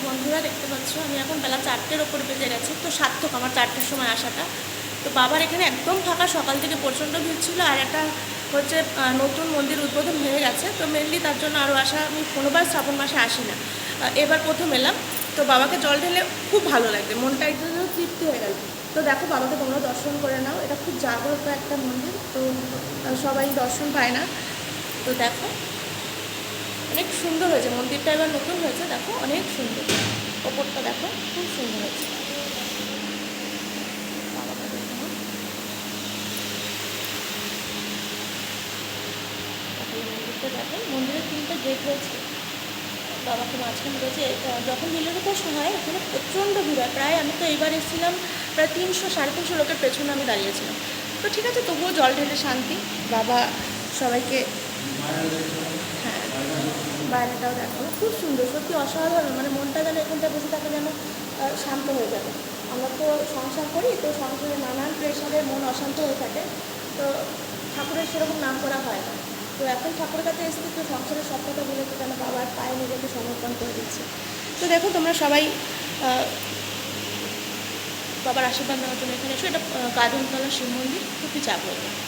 বন্ধুরা দেখতে পাচ্ছ আমি এখন বেলা 4টের ওপর বেজে গেছে, তো সার্থক আমার 4টের সময় আসাটা। তো বাবার এখানে একদম ফাঁকা, সকাল থেকে প্রচণ্ড ভিড় ছিল। আর একটা হচ্ছে নতুন মন্দির উদ্বোধন হয়ে গেছে, তো মেনলি তার জন্য আরও আসা। আমি কোনোবার শ্রাবণ মাসে আসি না, এবার প্রথম এলাম। তো বাবাকে জল ঢেলে খুব ভালো লাগবে, মনটা একদম তৃপ্তি হয়ে গেল। তো দেখো বাবাকে তোমরা দর্শন করে নাও, এটা খুব জাগ্রত একটা মন্দির, তো সবাই দর্শন পায় না। তো দেখো অনেক সুন্দর হয়েছে মন্দিরটা, এবার নতুন হয়েছে, দেখো অনেক সুন্দর। ওপরটা দেখো খুব সুন্দর হয়েছে। মন্দিরটা দেখো, মন্দিরের 3টে গেট রয়েছে, বাবাকে মাঝখানে রয়েছে। যখন নীলরূপা হয় এখানে প্রচণ্ড ভিড় হয়, প্রায় আমি তো এইবার এসেছিলাম প্রায় 300-350 লোকের পেছনে আমি দাঁড়িয়েছিলাম। তো ঠিক আছে, তবুও জল ঢেলে শান্তি। বাবা সবাইকে, হ্যাঁ বাইরেটাও দেখো খুব সুন্দর, সত্যি অসাধারণ। মানে মনটা যেন এখানটায় বসে থাকে যেন শান্ত হয়ে যাবে। আমরা তো সংসার করি, তো সংসারে নানান প্রেশারে মন অশান্ত হয়ে থাকে, তো ঠাকুরের সেরকম নাম করা হয় না। তো এখন ঠাকুরের কাছে এসেছি, তো সংসারের সব কথা বলেছে কেন বাবার পায়ে নিজেকে সমর্পণ করে দিচ্ছি। তো দেখো তোমরা সবাই বাবার আশীর্বাদ নেওয়ার জন্য এখানে এসো। এটা গাজনতলা শিব মন্দির, খুবই জাগ্রত।